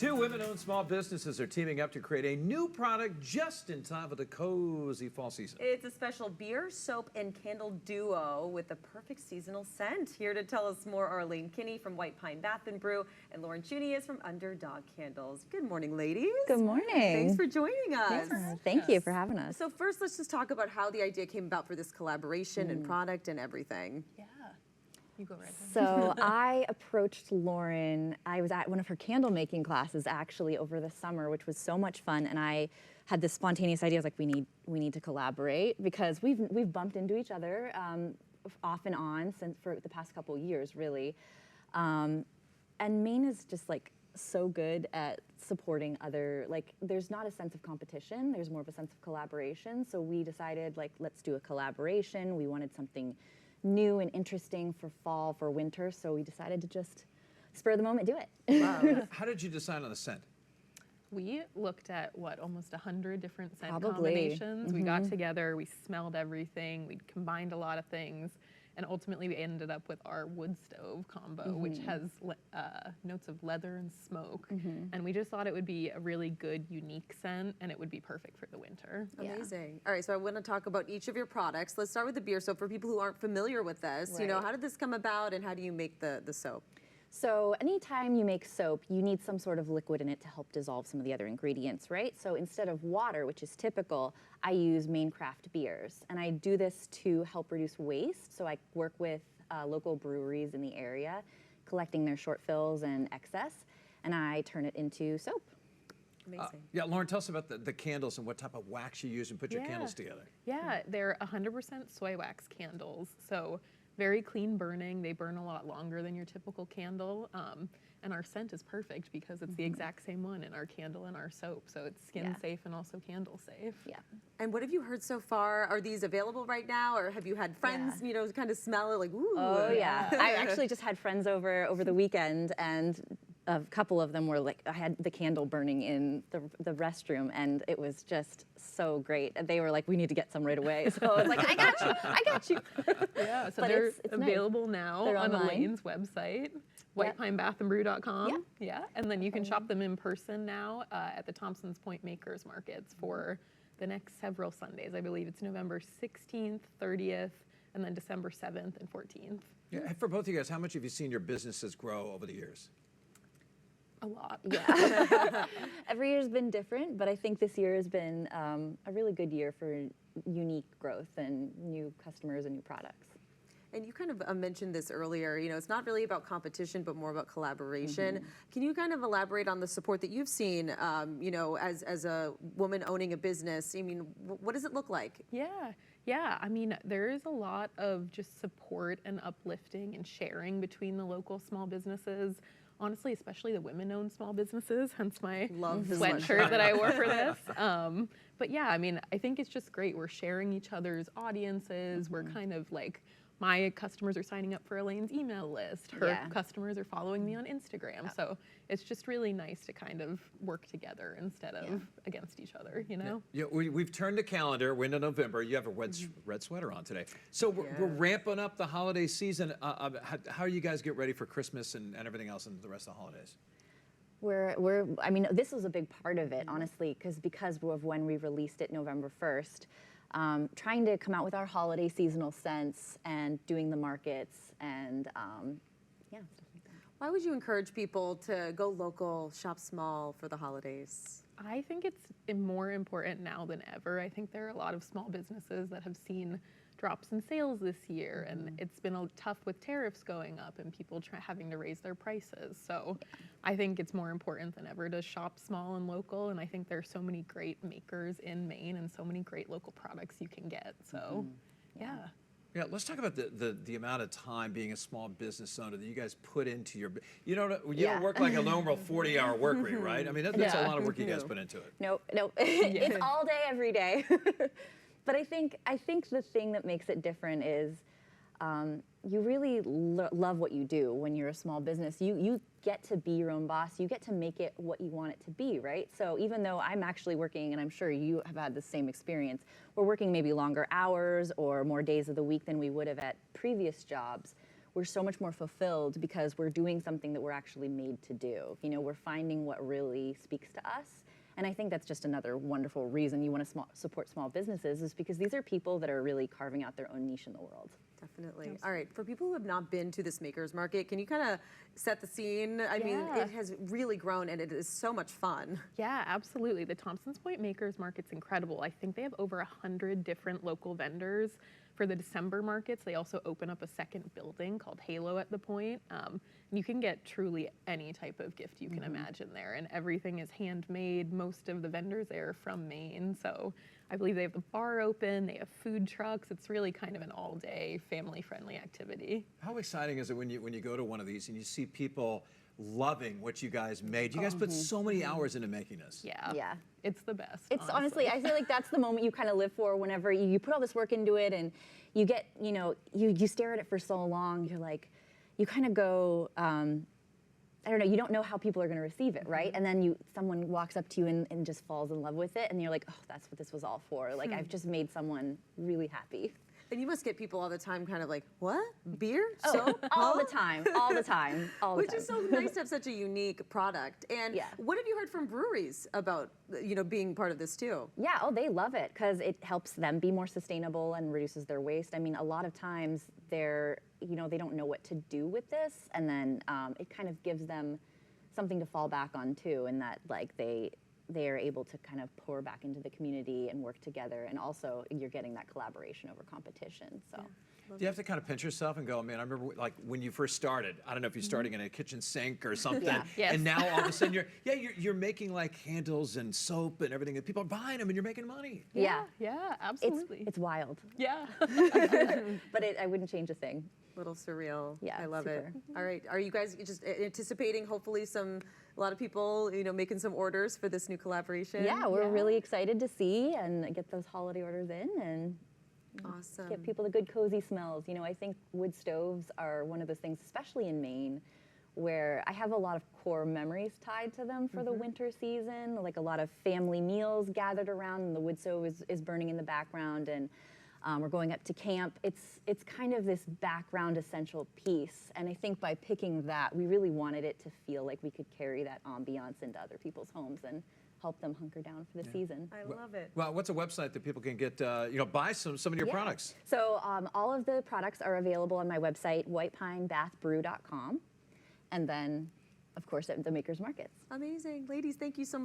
Two women-owned small businesses are teaming up to create a new product just in time for the cozy fall season. It's a special beer, soap, and candle duo with the perfect seasonal scent. Here to tell us more are Elaine Kinney from White Pine Bath and Brew and Lauren Chunias from Underdog Candles. Good morning, ladies. Good morning. Thanks for joining us. Yeah, thank you for having us. So first, let's just talk about how the idea came about for this collaboration and product and everything. Yeah. You go right ahead. So I approached Lauren. I was at one of her candle making classes actually over the summer, which was so much fun. And I had this spontaneous idea. I was like, we need to collaborate because we've bumped into each other off and on since for the past couple years, really. And Maine is just like so good at supporting other, like there's not a sense of competition. There's more of a sense of collaboration. So we decided like, let's do a collaboration. We wanted something new and interesting for fall, for winter, so we decided to just spur of the moment do it. Wow. How did you decide on the scent? We looked at almost 100 different scent Probably. combinations. We got together, we smelled everything, we combined a lot of things, and ultimately we ended up with our wood stove combo, which has notes of leather and smoke. And we just thought it would be a really good, unique scent, and it would be perfect for the winter. Amazing. All right, so I want to talk about each of your products. Let's start with the beer soap. For people who aren't familiar with this, you know, how did this come about and how do you make the soap? So anytime you make soap, you need some sort of liquid in it to help dissolve some of the other ingredients, right? So instead of water, which is typical, I use Maine craft beers. And I do this to help reduce waste. So I work with local breweries in the area, collecting their short fills and excess, and I turn it into soap. Amazing. Yeah, Lauren, tell us about the candles and what type of wax you use and put your candles together. Yeah, they're 100% soy wax candles. So very clean burning. They burn a lot longer than your typical candle. And our scent is perfect because it's the exact same one in our candle and our soap. So it's skin safe and also candle safe. Yeah. And what have you heard so far? Are these available right now, or have you had friends, you know, kind of smell it like, ooh? Oh yeah. I actually just had friends over the weekend, and a couple of them were like, I had the candle burning in the restroom, and it was just so great. And they were like, we need to get some right away. So I was like, I got you. Yeah, so But they're it's available now They're on online. Elaine's website, whitepinebathandbrew.com. Yep. Yeah, and then you can shop them in person now at the Thompson's Point Makers Markets for the next several Sundays. I believe it's November 16th, 30th, and then December 7th and 14th. Yeah, for both of you guys, how much have you seen your businesses grow over the years? A lot. Yeah. Every year's been different, but I think this year has been a really good year for unique growth and new customers and new products. And you kind of mentioned this earlier, you know, it's not really about competition, but more about collaboration. Can you kind of elaborate on the support that you've seen, you know, as a woman owning a business? I mean, what does it look like? Yeah. I mean, there is a lot of just support and uplifting and sharing between the local small businesses. Honestly, especially the women-owned small businesses, hence my sweatshirt that I wore for this. But yeah, I mean, I think it's just great. We're sharing each other's audiences. We're kind of like, my customers are signing up for Elaine's email list. Her customers are following me on Instagram. So it's just really nice to kind of work together instead of against each other, you know? Yeah, we've turned the calendar. We're into November. You have a red sweater on today. So we're ramping up the holiday season. How do you guys get ready for Christmas and everything else and the rest of the holidays? I mean, this was a big part of it, honestly, because of when we released it November 1st. Trying to come out with our holiday seasonal scents and doing the markets and stuff like that. Why would you encourage people to go local, shop small for the holidays? I think it's more important now than ever. I think there are a lot of small businesses that have seen drops in sales this year, and it's been tough with tariffs going up and people having to raise their prices. So I think it's more important than ever to shop small and local, and I think there's so many great makers in Maine and so many great local products you can get. So yeah, let's talk about the amount of time being a small business owner that you guys put into your, you don't work like a normal 40-hour work week, right? I mean, that's a lot of work you guys put into it. Nope. It's all day, every day. But I think the thing that makes it different is you really love what you do when you're a small business. You get to be your own boss. You get to make it what you want it to be, right? So even though I'm actually working, and I'm sure you have had the same experience, we're working maybe longer hours or more days of the week than we would have at previous jobs. we're so much more fulfilled because we're doing something that we're actually made to do. You know, we're finding what really speaks to us. And I think that's just another wonderful reason you want to support small businesses, is because these are people that are really carving out their own niche in the world. Definitely. All right, for people who have not been to this Makers Market, can you kind of set the scene? I mean, it has really grown and it is so much fun. Yeah, absolutely. The Thompsons Point Makers Market's incredible. I think they have over 100 different local vendors. For the December markets, they also open up a second building called Halo at the Point. You can get truly any type of gift you can imagine there, and everything is handmade. Most of the vendors there are from Maine, so I believe they have the bar open, they have food trucks. It's really kind of an all-day, family-friendly activity. How exciting is it when you go to one of these and you see people loving what you guys made? You guys put so many hours into making this. Yeah. It's the best. It's honestly, I feel like that's the moment you kind of live for whenever you put all this work into it, and you get, you know, you stare at it for so long, you're like, you kind of go, I don't know, you don't know how people are going to receive it, right? And then someone walks up to you and just falls in love with it, and you're like, oh, that's what this was all for. Like, I've just made someone really happy. And you must get people all the time kind of like, what? Beer? Oh, Soap? all the time, all the time, all the Which time. is so nice to have such a unique product. And what have you heard from breweries about, you know, being part of this too? Yeah, oh, they love it because it helps them be more sustainable and reduces their waste. I mean, a lot of times they don't know what to do with this, and then it kind of gives them something to fall back on too, in that like they are able to kind of pour back into the community and work together, and also you're getting that collaboration over competition. So. Do you have to kind of pinch yourself and go, man, I remember like when you first started, I don't know if you're starting in a kitchen sink or something, Yes. and now all of a sudden you're making like candles and soap and everything, and people are buying them and you're making money. Yeah, Absolutely. it's wild. Yeah. But I wouldn't change a thing. Little surreal. Yeah, I love it. super. All right. Are you guys just anticipating hopefully a lot of people, you know, making some orders for this new collaboration? Yeah, we're really excited to see and get those holiday orders in and Awesome. get people the good cozy smells. You know, I think wood stoves are one of those things, especially in Maine, where I have a lot of core memories tied to them for the winter season, like a lot of family meals gathered around and the wood stove is burning in the background, and we're going up to camp. It's kind of this background essential piece, and I think by picking that, we really wanted it to feel like we could carry that ambiance into other people's homes and help them hunker down for the season. I love it. Well, what's a website that people can get, buy some of your products? So all of the products are available on my website, whitepinebathbrew.com, and then, of course, at the Makers Markets. Amazing. Ladies, thank you so much